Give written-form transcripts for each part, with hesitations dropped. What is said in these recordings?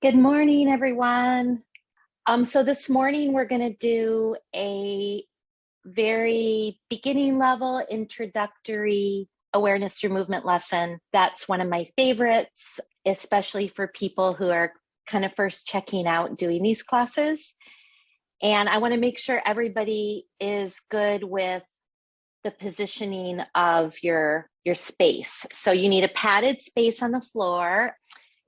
Good morning, everyone. So this morning we're going to do a very beginning level introductory awareness through movement lesson. That's one of my favorites, especially for people who are kind of first checking out doing these classes. And I want to make sure everybody is good with the positioning of your space. So you need a padded space on the floor.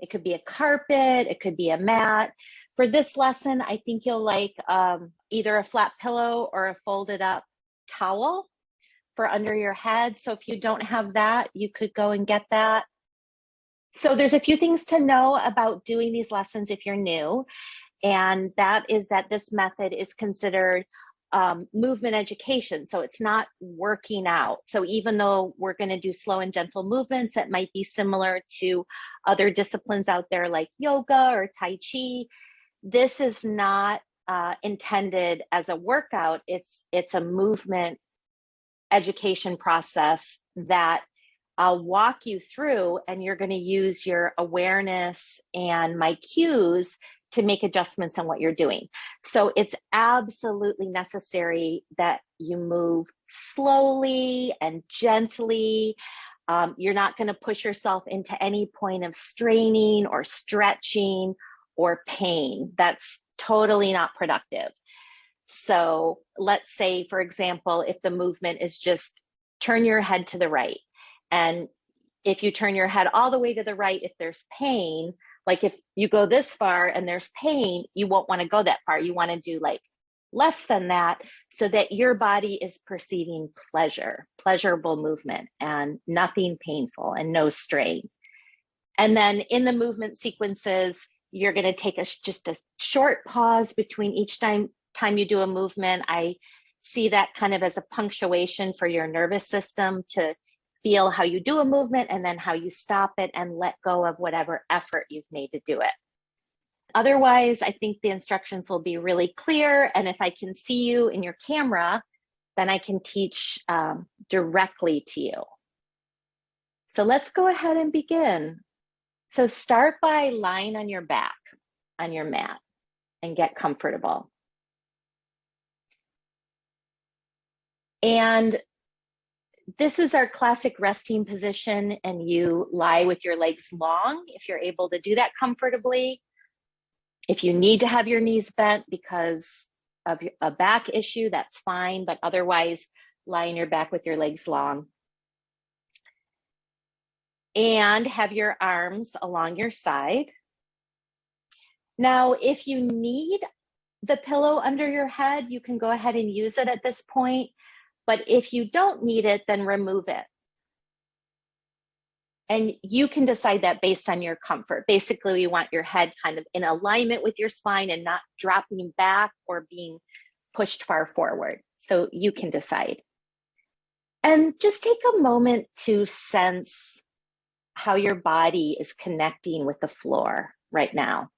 It could be a carpet, it could be a mat. For this lesson, I think you'll like either a flat pillow or a folded up towel for under your head. So if you don't have that, you could go and get that. So there's a few things to know about doing these lessons if you're new. And that is that this method is considered movement education. So it's not working out. So even though we're going to do slow and gentle movements that might be similar to other disciplines out there like yoga or Tai Chi, this is not intended as a workout. It's a movement education process that I'll walk you through, and you're going to use your awareness and my cues to make adjustments on what you're doing. So it's absolutely necessary that you move slowly and gently. You're not going to push yourself into any point of straining or stretching or pain. That's totally not productive. So let's say, for example, if the movement is just turn your head to the right. And if you turn your head all the way to the right, if there's pain, like if you go this far and there's pain, you won't want to go that far. You want to do like less than that so that your body is perceiving pleasurable movement and nothing painful and no strain. And then in the movement sequences, you're going to take just a short pause between each time you do a movement. I see that kind of as a punctuation for your nervous system to feel how you do a movement and then how you stop it and let go of whatever effort you've made to do it. Otherwise, I think the instructions will be really clear. And if I can see you in your camera, then I can teach directly to you. So let's go ahead and begin. So start by lying on your back on your mat and get comfortable. And this is our classic resting position, and you lie with your legs long if you're able to do that comfortably. If you need to have your knees bent because of a back issue, that's fine, but otherwise lie on your back with your legs long. And have your arms along your side. Now, if you need the pillow under your head, you can go ahead and use it at this point. But if you don't need it, then remove it. And you can decide that based on your comfort. Basically, you want your head kind of in alignment with your spine and not dropping back or being pushed far forward. So you can decide. And just take a moment to sense how your body is connecting with the floor right now.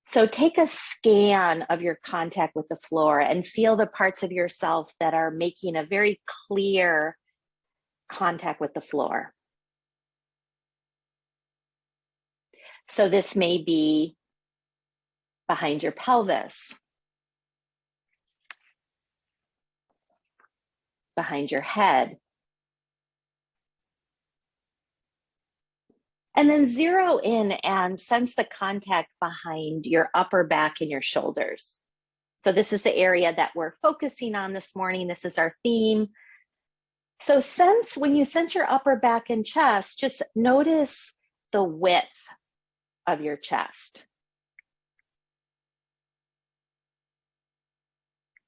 So take a scan of your contact with the floor and feel the parts of yourself that are making a very clear contact with the floor. So this may be behind your pelvis, behind your head. And then zero in and sense the contact behind your upper back and your shoulders. So this is the area that we're focusing on this morning. This is our theme. So when you sense your upper back and chest, just notice the width of your chest.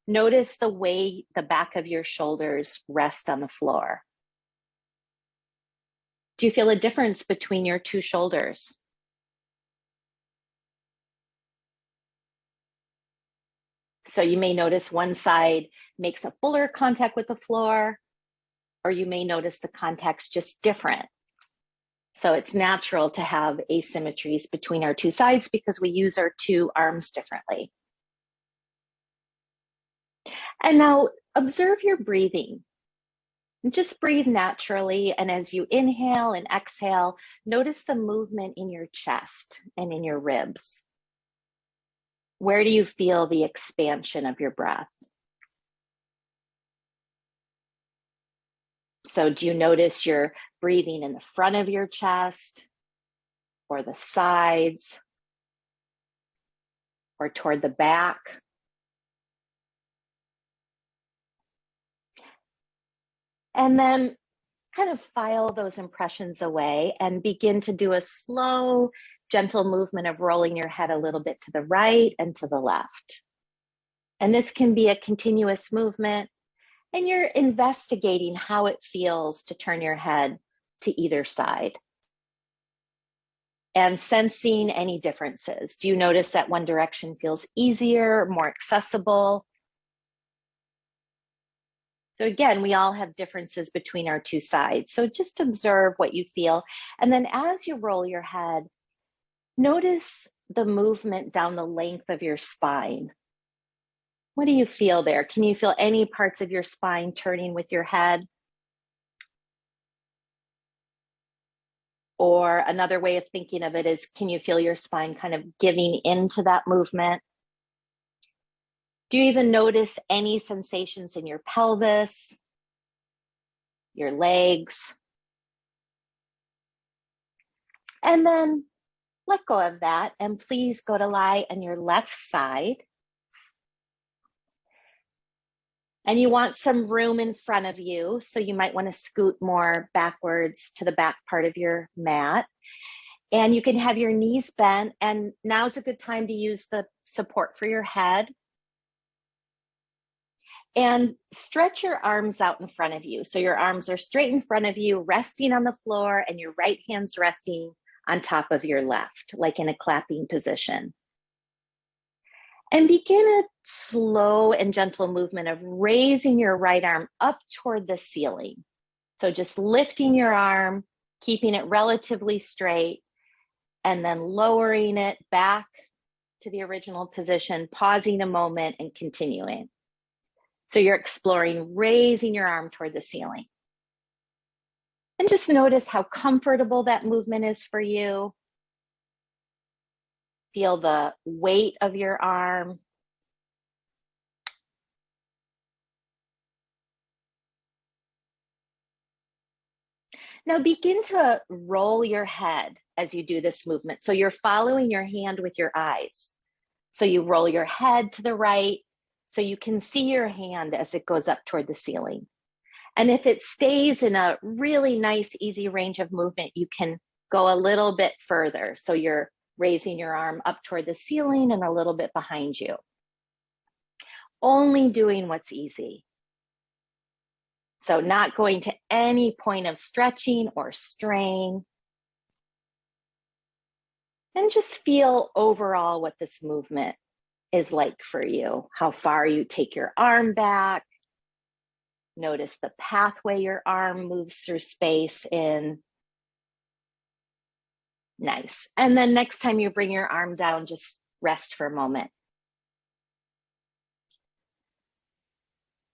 Notice the way the back of your shoulders rest on the floor. Do you feel a difference between your two shoulders? So you may notice one side makes a fuller contact with the floor, or you may notice the contact's just different. So it's natural to have asymmetries between our two sides because we use our two arms differently. And now observe your breathing. And just breathe naturally. And as you inhale and exhale, notice the movement in your chest and in your ribs. Where do you feel the expansion of your breath? So do you notice you're breathing in the front of your chest or the sides or toward the back? And then kind of file those impressions away and begin to do a slow, gentle movement of rolling your head a little bit to the right and to the left. And this can be a continuous movement, and you're investigating how it feels to turn your head to either side and sensing any differences. Do you notice that one direction feels easier, more accessible? So again, we all have differences between our two sides. So just observe what you feel. And then as you roll your head, notice the movement down the length of your spine. What do you feel there? Can you feel any parts of your spine turning with your head? Or another way of thinking of it is, can you feel your spine kind of giving into that movement? Do you even notice any sensations in your pelvis, your legs? And then let go of that, and please go to lie on your left side. And you want some room in front of you, so you might want to scoot more backwards to the back part of your mat. And you can have your knees bent, and now's a good time to use the support for your head. And stretch your arms out in front of you. So your arms are straight in front of you, resting on the floor, and your right hand's resting on top of your left, like in a clapping position. And begin a slow and gentle movement of raising your right arm up toward the ceiling. So just lifting your arm, keeping it relatively straight, and then lowering it back to the original position, pausing a moment and continuing. So you're exploring raising your arm toward the ceiling. And just notice how comfortable that movement is for you. Feel the weight of your arm. Now begin to roll your head as you do this movement. So you're following your hand with your eyes. So you roll your head to the right so you can see your hand as it goes up toward the ceiling. And if it stays in a really nice, easy range of movement, you can go a little bit further. So you're raising your arm up toward the ceiling and a little bit behind you. Only doing what's easy. So not going to any point of stretching or strain. And just feel overall what this movement is like for you, how far you take your arm back. Notice the pathway your arm moves through space in. Nice. And then next time you bring your arm down, just rest for a moment.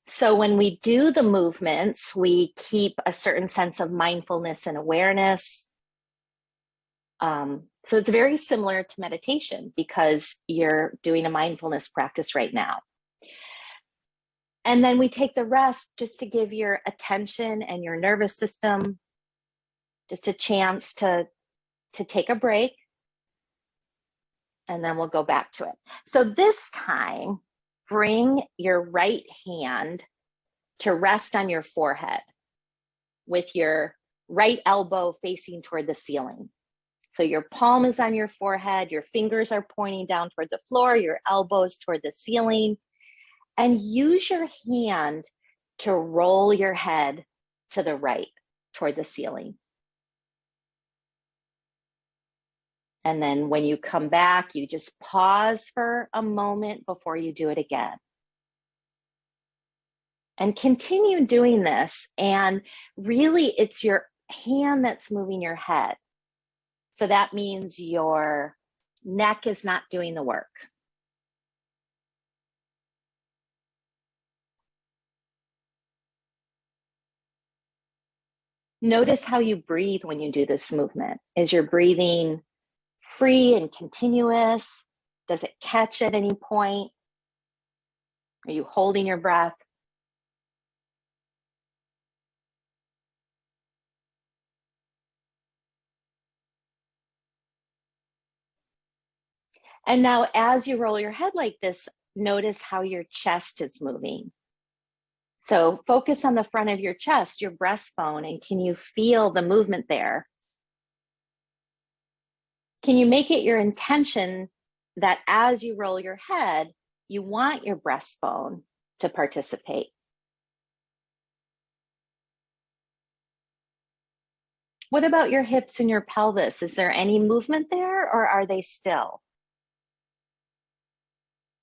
So when we do the movements, we keep a certain sense of mindfulness and awareness. So it's very similar to meditation because you're doing a mindfulness practice right now. And then we take the rest just to give your attention and your nervous system just a chance to take a break. And then we'll go back to it. So this time, bring your right hand to rest on your forehead with your right elbow facing toward the ceiling. So your palm is on your forehead, your fingers are pointing down toward the floor, your elbows toward the ceiling, and use your hand to roll your head to the right toward the ceiling. And then when you come back, you just pause for a moment before you do it again. And continue doing this. And really, it's your hand that's moving your head. So that means your neck is not doing the work. Notice how you breathe when you do this movement. Is your breathing free and continuous? Does it catch at any point? Are you holding your breath? And now as you roll your head like this, notice how your chest is moving. So focus on the front of your chest, your breastbone, and can you feel the movement there? Can you make it your intention that as you roll your head, you want your breastbone to participate? What about your hips and your pelvis? Is there any movement there, or are they still?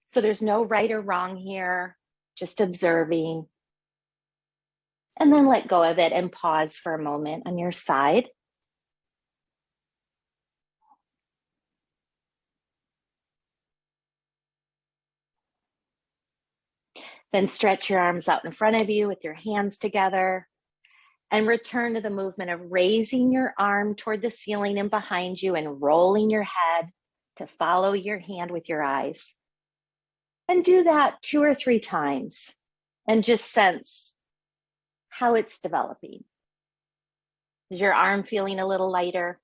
So there's no right or wrong here, just observing. And then let go of it and pause for a moment on your side. Then stretch your arms out in front of you with your hands together and return to the movement of raising your arm toward the ceiling and behind you and rolling your head to follow your hand with your eyes. And do that 2 or 3 times and just sense how it's developing. Is your arm feeling a little lighter?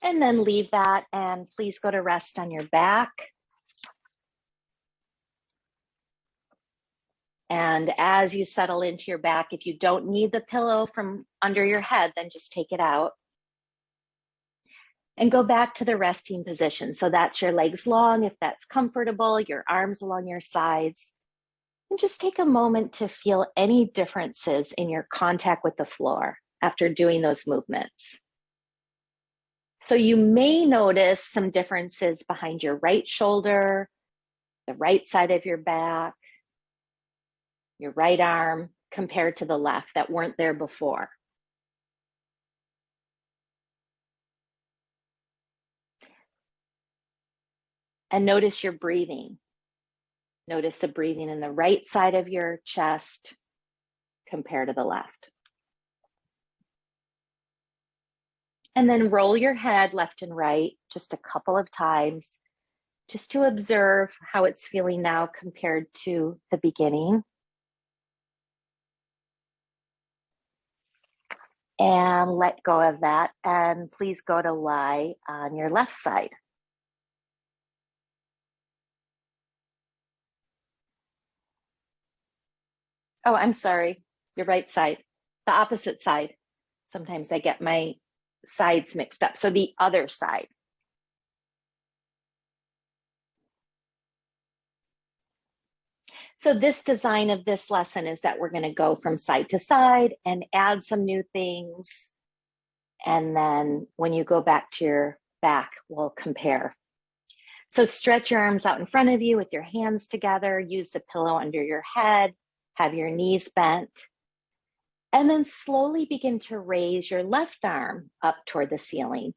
And then leave that and please go to rest on your back. And as you settle into your back, if you don't need the pillow from under your head, then just take it out. And go back to the resting position. So that's your legs long, if that's comfortable, your arms along your sides. And just take a moment to feel any differences in your contact with the floor after doing those movements. So you may notice some differences behind your right shoulder, the right side of your back, your right arm compared to the left that weren't there before. And notice your breathing. Notice the breathing in the right side of your chest compared to the left. And then roll your head left and right just a couple of times, just to observe how it's feeling now compared to the beginning. And let go of that. And please go to lie on your left side. Oh, I'm sorry, your right side, the opposite side. Sometimes I get my sides mixed up. So the other side. So this design of this lesson is that we're going to go from side to side and add some new things. And then when you go back to your back, we'll compare. So stretch your arms out in front of you with your hands together, use the pillow under your head, have your knees bent, and then slowly begin to raise your left arm up toward the ceiling.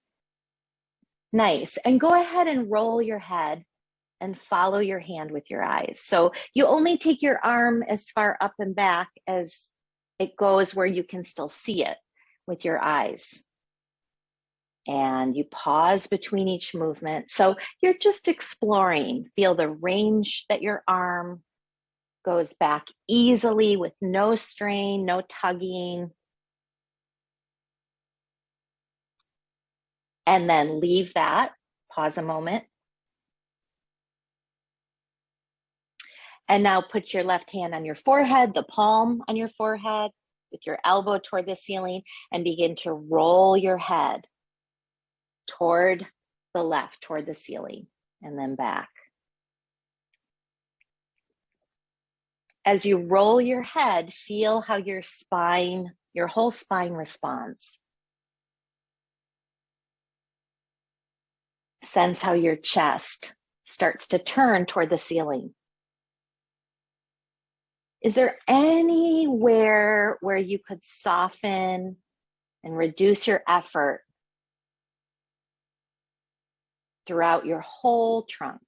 Nice. And go ahead and roll your head and follow your hand with your eyes. So you only take your arm as far up and back as it goes where you can still see it with your eyes. And you pause between each movement. So you're just exploring. Feel the range that your arm goes back easily with no strain, no tugging. And then leave that, pause a moment. And now put your left hand on your forehead, the palm on your forehead, with your elbow toward the ceiling, and begin to roll your head toward the left, toward the ceiling, and then back. As you roll your head, feel how your spine, your whole spine responds. Sense how your chest starts to turn toward the ceiling. Is there anywhere where you could soften and reduce your effort throughout your whole trunk?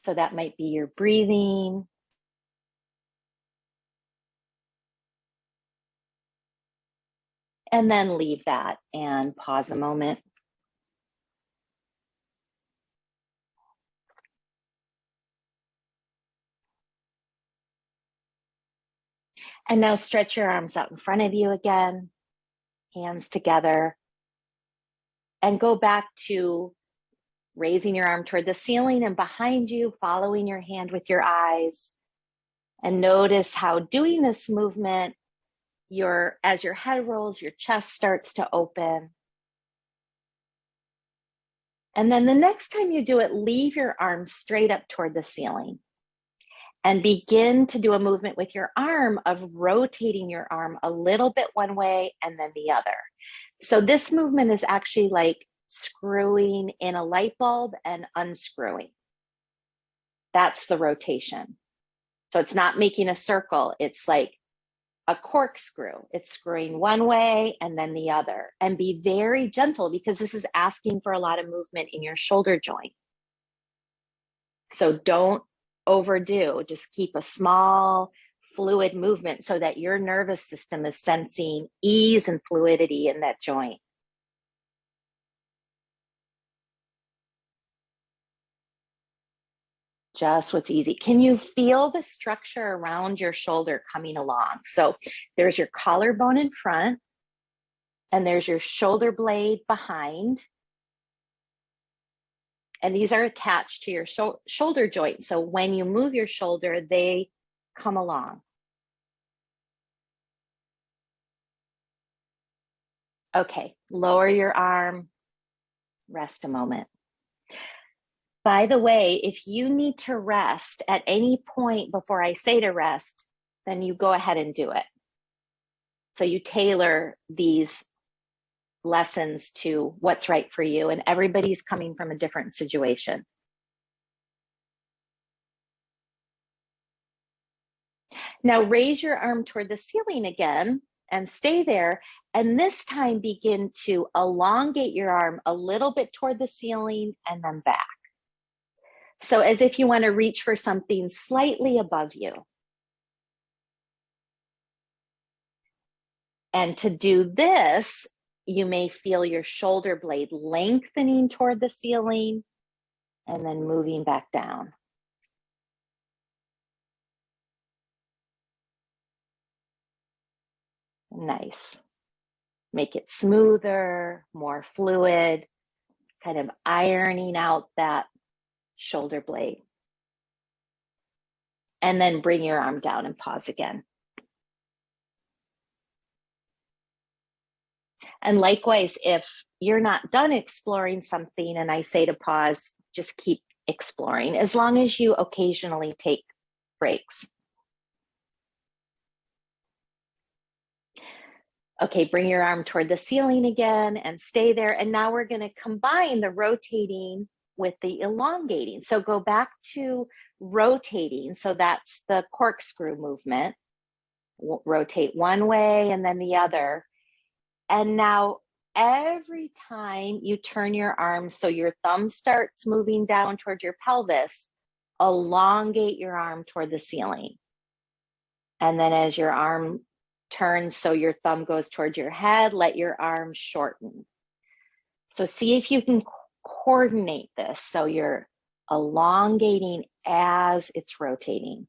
So that might be your breathing. And then leave that and pause a moment. And now stretch your arms out in front of you again, hands together, and go back to raising your arm toward the ceiling and behind you, following your hand with your eyes. And notice how doing this movement, as your head rolls, your chest starts to open. And then the next time you do it, leave your arms straight up toward the ceiling and begin to do a movement with your arm of rotating your arm a little bit one way and then the other. So this movement is actually like screwing in a light bulb and unscrewing. That's the rotation. So it's not making a circle. It's like a corkscrew. It's screwing one way and then the other. And be very gentle because this is asking for a lot of movement in your shoulder joint. So don't overdo. Just keep a small fluid movement so that your nervous system is sensing ease and fluidity in that joint. Just what's easy. Can you feel the structure around your shoulder coming along? So there's your collarbone in front, and there's your shoulder blade behind. And these are attached to your shoulder joint. So when you move your shoulder, they come along. Okay, lower your arm, rest a moment. By the way, if you need to rest at any point before I say to rest, then you go ahead and do it. So you tailor these lessons to what's right for you, and everybody's coming from a different situation. Now raise your arm toward the ceiling again and stay there. And this time begin to elongate your arm a little bit toward the ceiling and then back. So as if you want to reach for something slightly above you. And to do this, you may feel your shoulder blade lengthening toward the ceiling and then moving back down. Nice. Make it smoother, more fluid, kind of ironing out that shoulder blade. And then bring your arm down and pause again. And likewise, if you're not done exploring something and I say to pause, just keep exploring as long as you occasionally take breaks. Okay, bring your arm toward the ceiling again and stay there. And now we're going to combine the rotating with the elongating. So go back to rotating. So that's the corkscrew movement. Rotate one way and then the other. And now every time you turn your arm so your thumb starts moving down toward your pelvis, elongate your arm toward the ceiling. And then as your arm turns so your thumb goes toward your head, let your arm shorten. So see if you can coordinate this so you're elongating as it's rotating.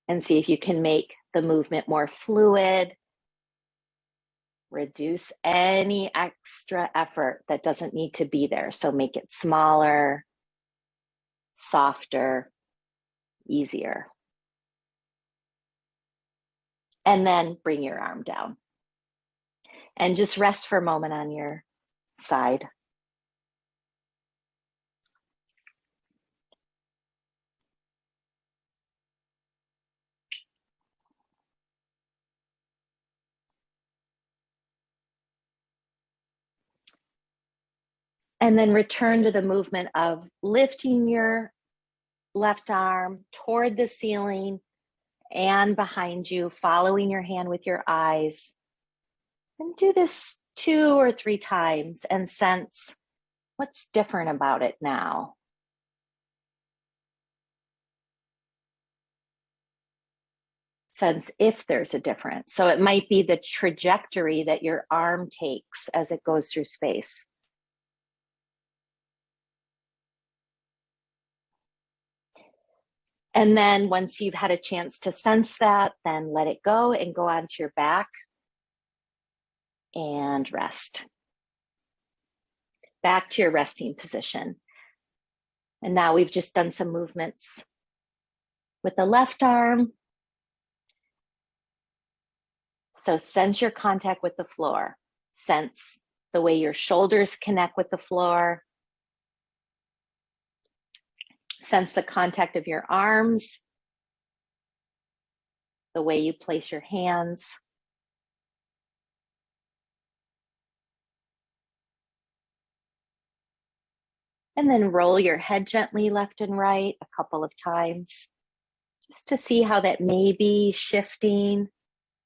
And see if you can make the movement more fluid. Reduce any extra effort that doesn't need to be there. So make it smaller, softer, easier. And then bring your arm down. And just rest for a moment on your side. And then return to the movement of lifting your left arm toward the ceiling and behind you, following your hand with your eyes. And do this 2 or 3 times and sense What's different about it now? Sense if there's a difference. So it might be the trajectory that your arm takes as it goes through space. And then once you've had a chance to sense that, then let it go and go onto your back and rest. Back to your resting position. And now we've just done some movements with the left arm. So sense your contact with the floor. Sense the way your shoulders connect with the floor. Sense the contact of your arms, the way you place your hands. And then roll your head gently left and right a couple of times, just to see how that may be shifting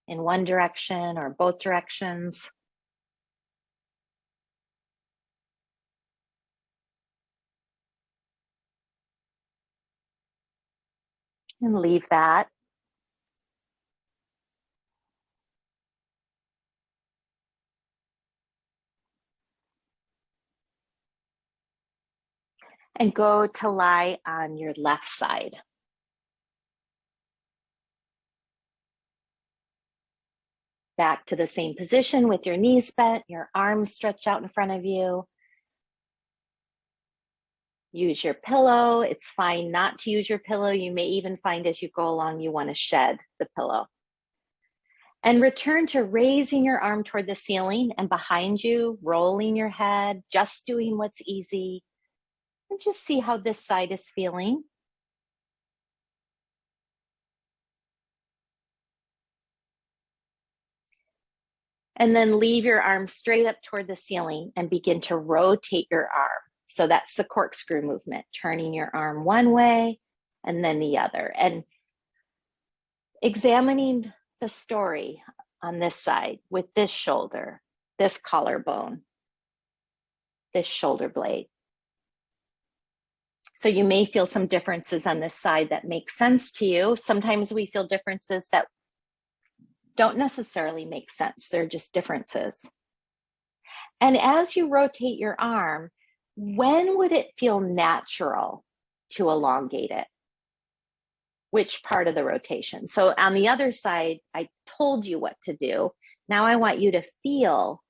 in one direction or both directions. And leave that. And go to lie on your left side. Back to the same position with your knees bent, your arms stretched out in front of you. Use your pillow. It's fine not to use your pillow. You may even find as you go along, you want to shed the pillow. And return to raising your arm toward the ceiling and behind you, rolling your head, just doing what's easy. And just see how this side is feeling. And then leave your arm straight up toward the ceiling and begin to rotate your arm. So that's the corkscrew movement, turning your arm one way and then the other. And examining the story on this side with this shoulder, this collarbone, this shoulder blade. So you may feel some differences on this side that make sense to you. Sometimes we feel differences that don't necessarily make sense. They're just differences. And as you rotate your arm, when would it feel natural to elongate it? Which part of the rotation? So on the other side, I told you what to do. Now I want you to feel,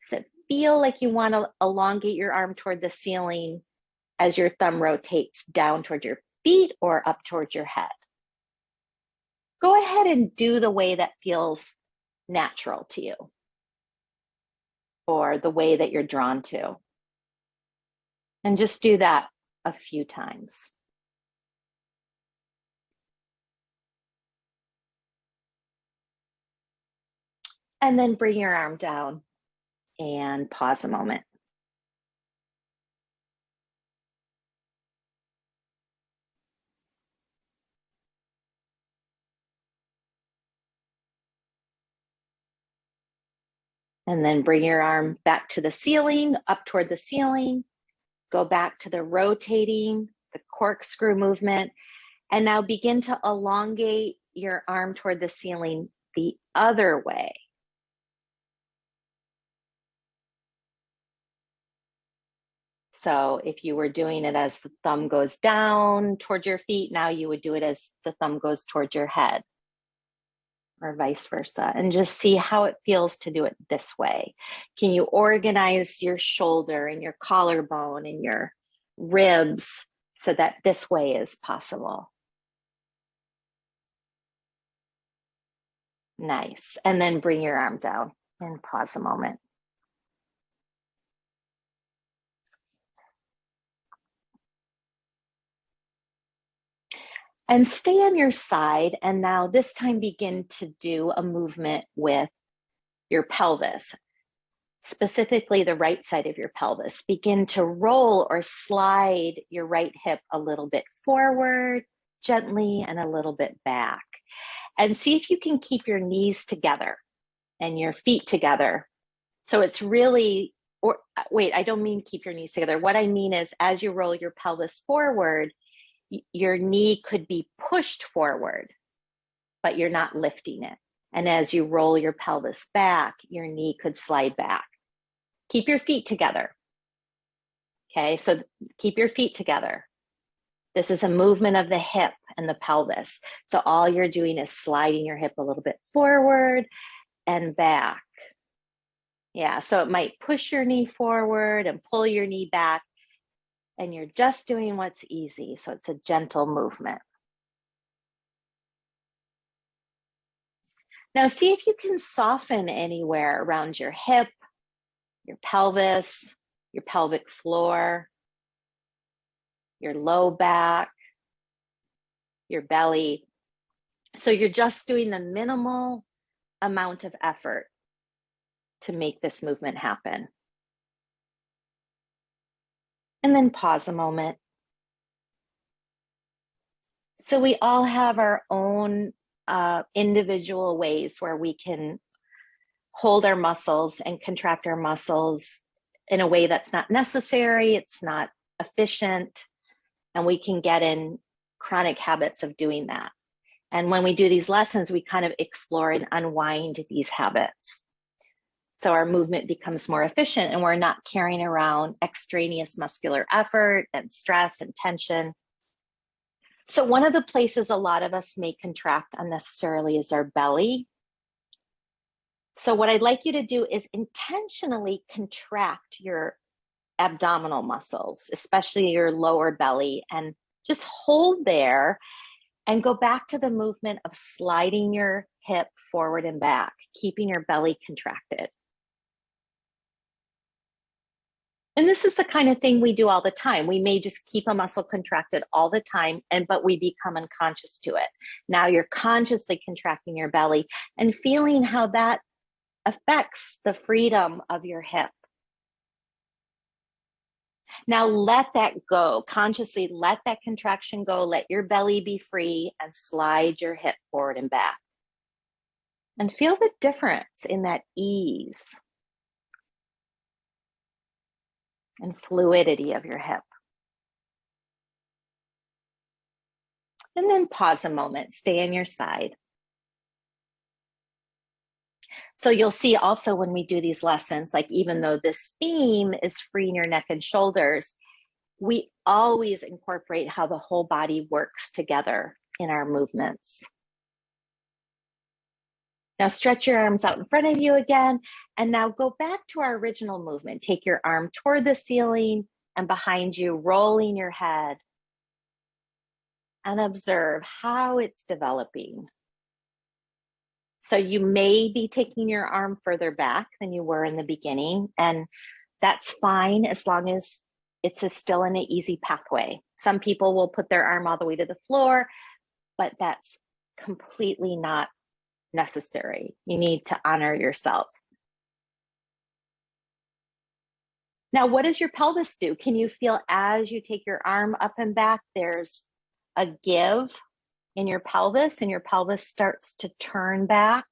does it feel like you want to elongate your arm toward the ceiling as your thumb rotates down toward your feet or up towards your head? Go ahead and do the way that feels natural to you or the way that you're drawn to. And just do that a few times. And then bring your arm down and pause a moment. And then bring your arm back to the ceiling, up toward the ceiling. Go back to the rotating, the corkscrew movement. And now begin to elongate your arm toward the ceiling the other way. So if you were doing it as the thumb goes down towards your feet, now you would do it as the thumb goes towards your head, or vice versa, and just see how it feels to do it this way. Can you organize your shoulder and your collarbone and your ribs so that this way is possible? Nice. And then bring your arm down and pause a moment. And stay on your side, and now this time begin to do a movement with your pelvis, specifically the right side of your pelvis. Begin to roll or slide your right hip a little bit forward, gently, and a little bit back. And see if you can keep your knees together and your feet together. So it's really or wait, I don't mean keep your knees together. What I mean is as you roll your pelvis forward, your knee could be pushed forward, but you're not lifting it. And as you roll your pelvis back, your knee could slide back. Keep your feet together. Okay, so keep your feet together. This is a movement of the hip and the pelvis. So all you're doing is sliding your hip a little bit forward and back. Yeah, so it might push your knee forward and pull your knee back, and you're just doing what's easy. So it's a gentle movement. Now see if you can soften anywhere around your hip, your pelvis, your pelvic floor, your low back, your belly. So you're just doing the minimal amount of effort to make this movement happen. And then pause a moment. So we all have our own individual ways where we can hold our muscles and contract our muscles in a way that's not necessary, it's not efficient, and we can get in chronic habits of doing that. And when we do these lessons, we kind of explore and unwind these habits. So our movement becomes more efficient and we're not carrying around extraneous muscular effort and stress and tension. So one of the places a lot of us may contract unnecessarily is our belly. So what I'd like you to do is intentionally contract your abdominal muscles, especially your lower belly, and just hold there and go back to the movement of sliding your hip forward and back, keeping your belly contracted. And this is the kind of thing we do all the time. We may just keep a muscle contracted all the time, but we become unconscious to it. Now you're consciously contracting your belly and feeling how that affects the freedom of your hip. Now let that go. Consciously let that contraction go. Let your belly be free and slide your hip forward and back. And feel the difference in that ease and fluidity of your hip. And then pause a moment, stay on your side. So you'll see also when we do these lessons, like even though this theme is freeing your neck and shoulders, we always incorporate how the whole body works together in our movements. Now stretch your arms out in front of you again, and now go back to our original movement. Take your arm toward the ceiling and behind you, rolling your head, and observe how it's developing. So you may be taking your arm further back than you were in the beginning, and that's fine as long as it's still in an easy pathway. Some people will put their arm all the way to the floor, but that's completely not necessary. You need to honor yourself. Now, what does your pelvis do? Can you feel as you take your arm up and back, there's a give in your pelvis and your pelvis starts to turn back?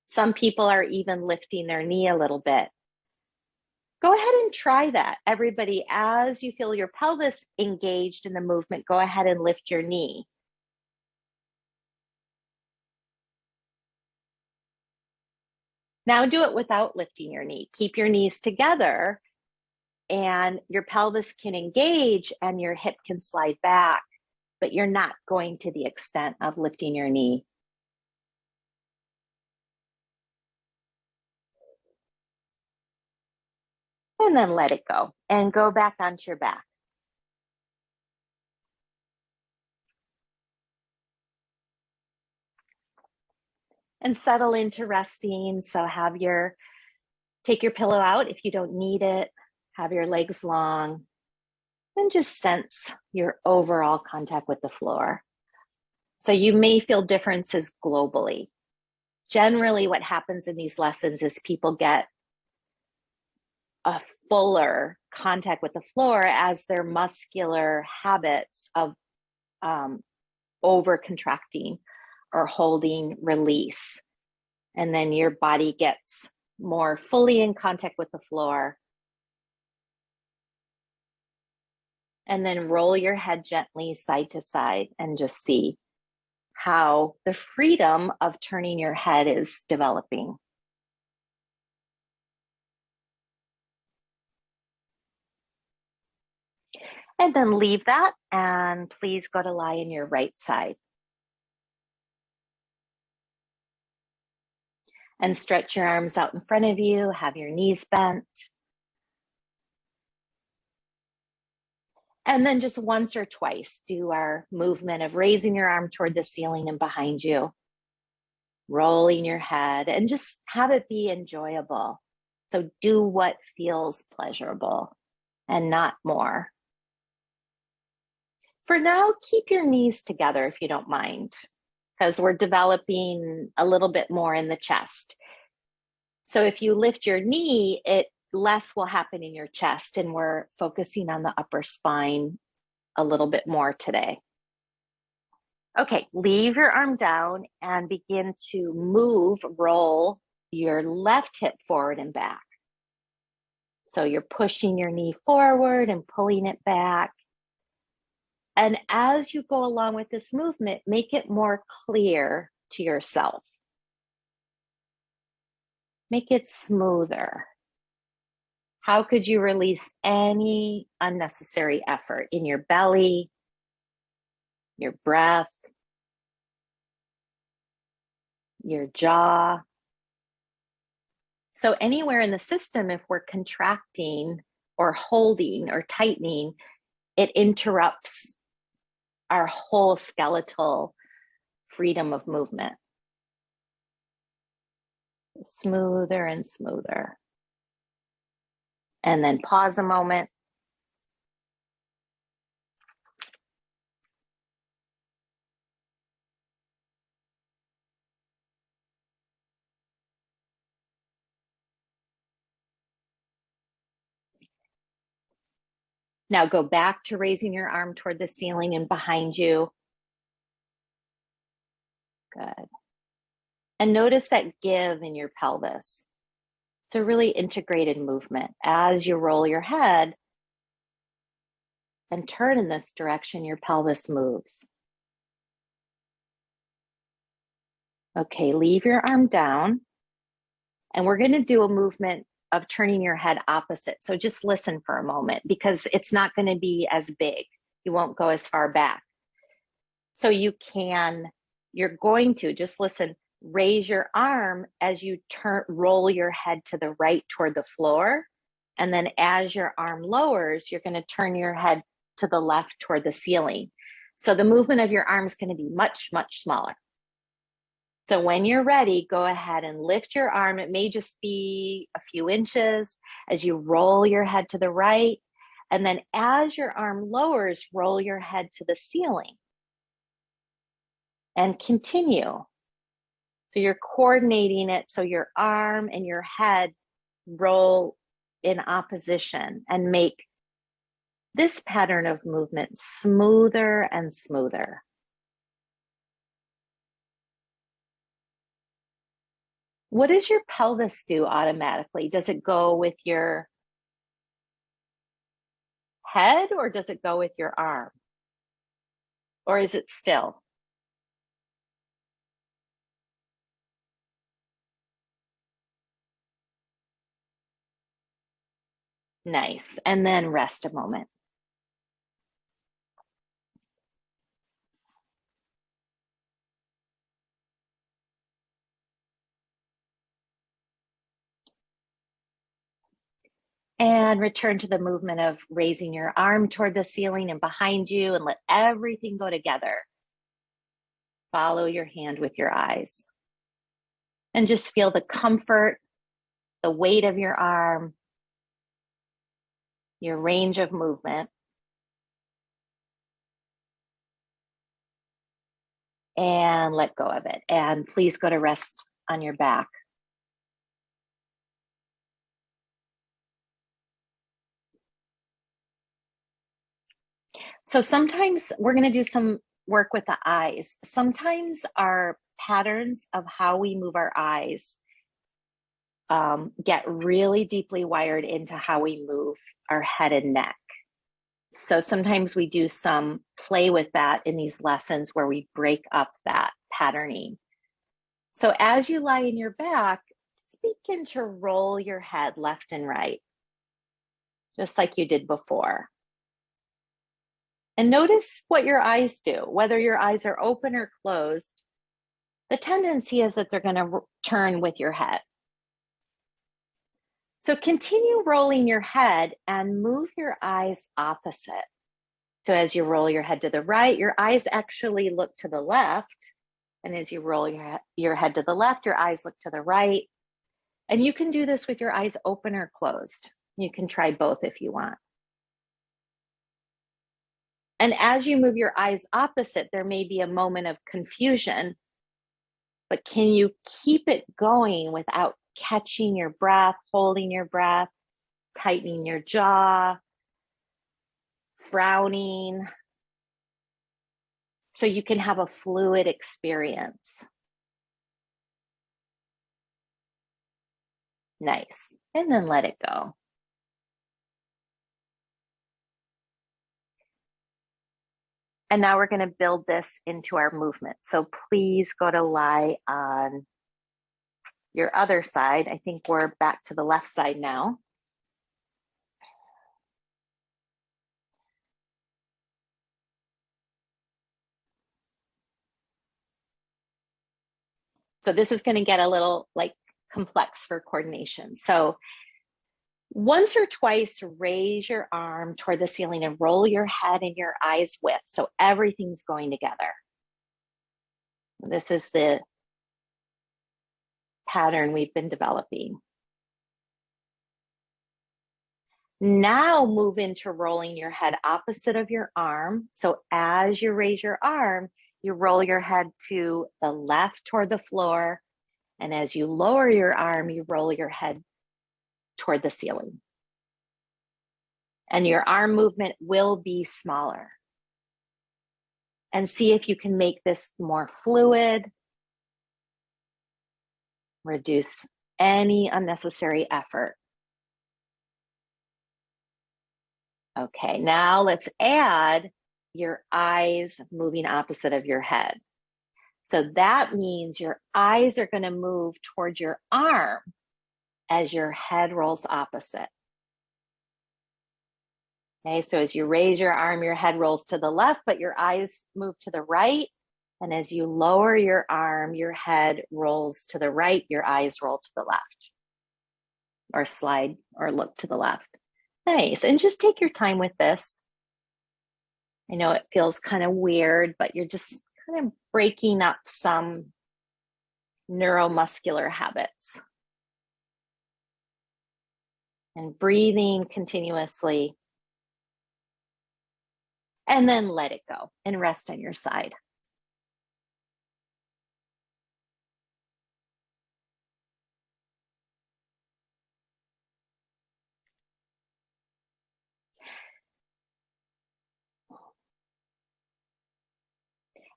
Some people are even lifting their knee a little bit. Go ahead and try that. Everybody, as you feel your pelvis engaged in the movement, go ahead and lift your knee. Now do it without lifting your knee. Keep your knees together and your pelvis can engage and your hip can slide back, but you're not going to the extent of lifting your knee. And then let it go and go back onto your back. And settle into resting. So take your pillow out if you don't need it, have your legs long, and just sense your overall contact with the floor. So you may feel differences globally. Generally, what happens in these lessons is people get a fuller contact with the floor as their muscular habits of over contracting or holding release. And then your body gets more fully in contact with the floor. And then roll your head gently side to side and just see how the freedom of turning your head is developing. And then leave that, and please go to lie in your right side. And stretch your arms out in front of you, have your knees bent. And then just once or twice, do our movement of raising your arm toward the ceiling and behind you, rolling your head, and just have it be enjoyable. So do what feels pleasurable and not more. For now, keep your knees together if you don't mind, because we're developing a little bit more in the chest. So if you lift your knee, less will happen in your chest, and we're focusing on the upper spine a little bit more today. Okay, leave your arm down and begin to roll your left hip forward and back. So you're pushing your knee forward and pulling it back. And as you go along with this movement, make it more clear to yourself. Make it smoother. How could you release any unnecessary effort in your belly, your breath, your jaw? So anywhere in the system, if we're contracting or holding or tightening, it interrupts our whole skeletal freedom of movement. Smoother and smoother. And then pause a moment. Now go back to raising your arm toward the ceiling and behind you. Good. And notice that give in your pelvis. It's a really integrated movement. As you roll your head and turn in this direction, your pelvis moves. Okay, leave your arm down. And we're going to do a movement of turning your head opposite. So just listen for a moment, because it's not going to be as big. You won't go as far back. So you're going to, just listen, raise your arm as you roll your head to the right toward the floor. And then as your arm lowers, you're going to turn your head to the left toward the ceiling. So the movement of your arm is going to be much, much smaller. So when you're ready, go ahead and lift your arm. It may just be a few inches as you roll your head to the right. And then as your arm lowers, roll your head to the ceiling. And continue. So you're coordinating it so your arm and your head roll in opposition and make this pattern of movement smoother and smoother. What does your pelvis do automatically? Does it go with your head, or does it go with your arm? Or is it still? Nice. And then rest a moment. And return to the movement of raising your arm toward the ceiling and behind you, and let everything go together. Follow your hand with your eyes. And just feel the comfort, the weight of your arm, your range of movement. And let go of it. And please go to rest on your back. So sometimes we're going to do some work with the eyes. Sometimes our patterns of how we move our eyes get really deeply wired into how we move our head and neck. So sometimes we do some play with that in these lessons where we break up that patterning. So as you lie in your back, just begin to roll your head left and right, just like you did before. And notice what your eyes do, whether your eyes are open or closed. The tendency is that they're going to turn with your head. So continue rolling your head and move your eyes opposite. So as you roll your head to the right, your eyes actually look to the left. And as you roll your head to the left, your eyes look to the right. And you can do this with your eyes open or closed. You can try both if you want. And as you move your eyes opposite, there may be a moment of confusion, but can you keep it going without catching your breath, holding your breath, tightening your jaw, frowning, so you can have a fluid experience? Nice. And then let it go. And now we're going to build this into our movement. So please go to lie on your other side. I think we're back to the left side now. So this is going to get a little like complex for coordination. So once or twice, raise your arm toward the ceiling and roll your head and your eyes width, so everything's going together. This is the pattern we've been developing. Now move into rolling your head opposite of your arm. So as you raise your arm, you roll your head to the left toward the floor. And as you lower your arm, you roll your head toward the ceiling. And your arm movement will be smaller. And see if you can make this more fluid. Reduce any unnecessary effort. Okay, now let's add your eyes moving opposite of your head. So that means your eyes are going to move towards your arm as your head rolls opposite. Okay, so as you raise your arm, your head rolls to the left, but your eyes move to the right. And as you lower your arm, your head rolls to the right, your eyes roll to the left. Or slide or look to the left. Nice. And just take your time with this. I know it feels kind of weird, but you're just kind of breaking up some neuromuscular habits. And breathing continuously. And then let it go and rest on your side.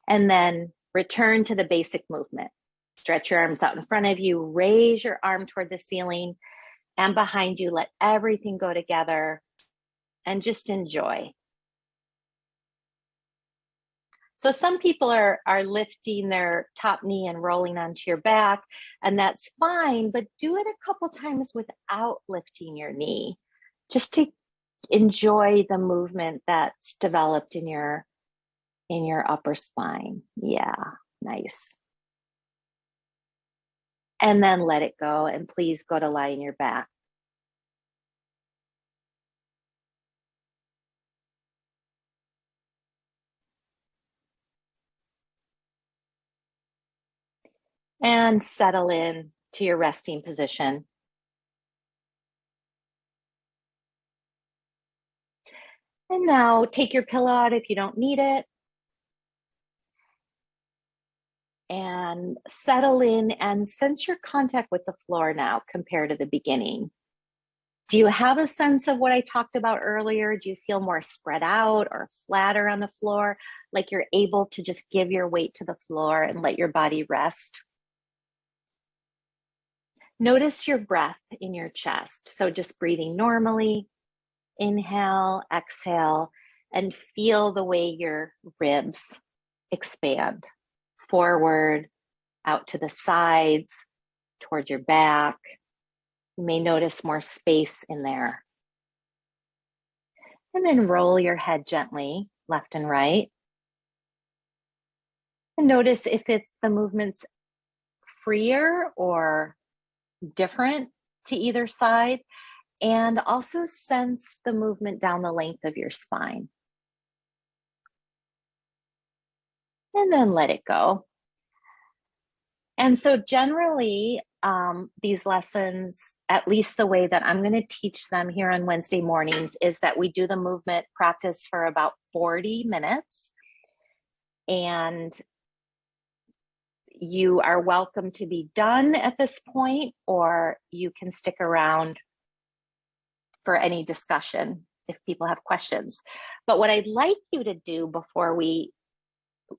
And then return to the basic movement. Stretch your arms out in front of you, raise your arm toward the ceiling, and behind you, let everything go together and just enjoy. So some people are lifting their top knee and rolling onto your back, and that's fine, but do it a couple times without lifting your knee, just to enjoy the movement that's developed in your upper spine. Yeah, nice. And then let it go, and please go to lie in your back. And settle in to your resting position. And now take your pillow out if you don't need it. And settle in and sense your contact with the floor now compared to the beginning. Do you have a sense of what I talked about earlier? Do you feel more spread out or flatter on the floor? Like you're able to just give your weight to the floor and let your body rest? Notice your breath in your chest. So just breathing normally, inhale, exhale, and feel the way your ribs expand forward, out to the sides, toward your back. You may notice more space in there. And then roll your head gently, left and right. And notice if it's the movements freer or different to either side. And also sense the movement down the length of your spine. And then let it go. And so generally, these lessons, at least the way that I'm going to teach them here on Wednesday mornings, is that we do the movement practice for about 40 minutes. And you are welcome to be done at this point, or you can stick around for any discussion if people have questions. But what I'd like you to do before we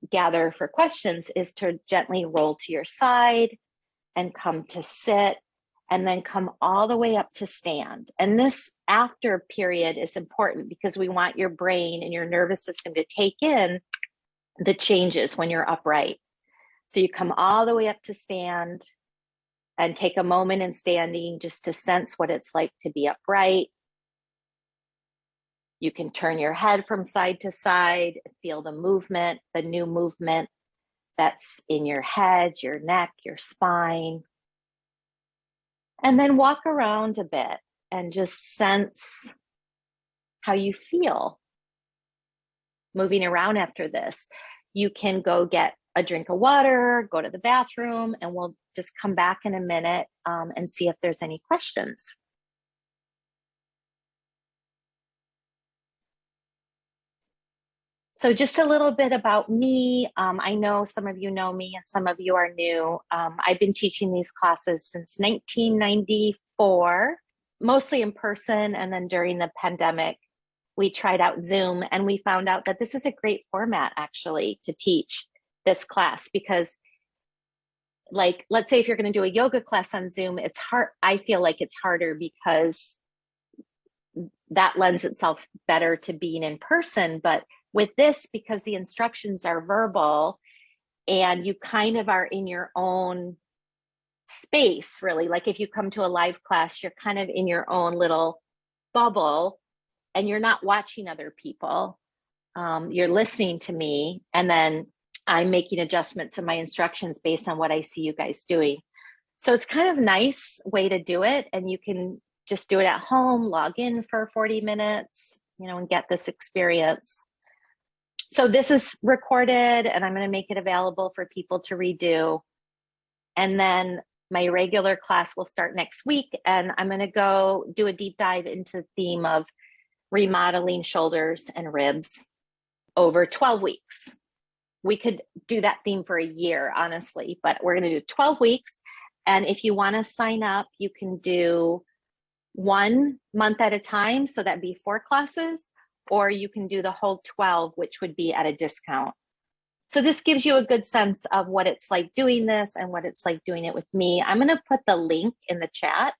gather for questions is to gently roll to your side and come to sit, and then come all the way up to stand. And this after period is important because we want your brain and your nervous system to take in the changes when you're upright. So you come all the way up to stand and take a moment in standing just to sense what it's like to be upright. You can turn your head from side to side, feel the movement, the new movement that's in your head, your neck, your spine. And then walk around a bit and just sense how you feel moving around after this. You can go get a drink of water, go to the bathroom, and we'll just come back in a minute and see if there's any questions. So just a little bit about me. I know some of you know me and some of you are new. I've been teaching these classes since 1994, mostly in person. And then during the pandemic, we tried out Zoom, and we found out that this is a great format actually to teach this class, because like, let's say if you're going to do a yoga class on Zoom, it's hard. I feel like it's harder because that lends itself better to being in person. But with this, because the instructions are verbal and you kind of are in your own space, really, like if you come to a live class, you're kind of in your own little bubble and you're not watching other people. You're listening to me, and then I'm making adjustments in my instructions based on what I see you guys doing. So it's kind of a nice way to do it. And you can just do it at home, log in for 40 minutes, and get this experience. So this is recorded, and I'm going to make it available for people to redo. And then my regular class will start next week, and I'm going to go do a deep dive into the theme of remodeling shoulders and ribs over 12 weeks. We could do that theme for a year, honestly, but we're going to do 12 weeks. And if you want to sign up, you can do 1 month at a time. So that'd be 4 classes. Or you can do the whole 12, which would be at a discount. So this gives you a good sense of what it's like doing this and what it's like doing it with me. I'm going to put the link in the chat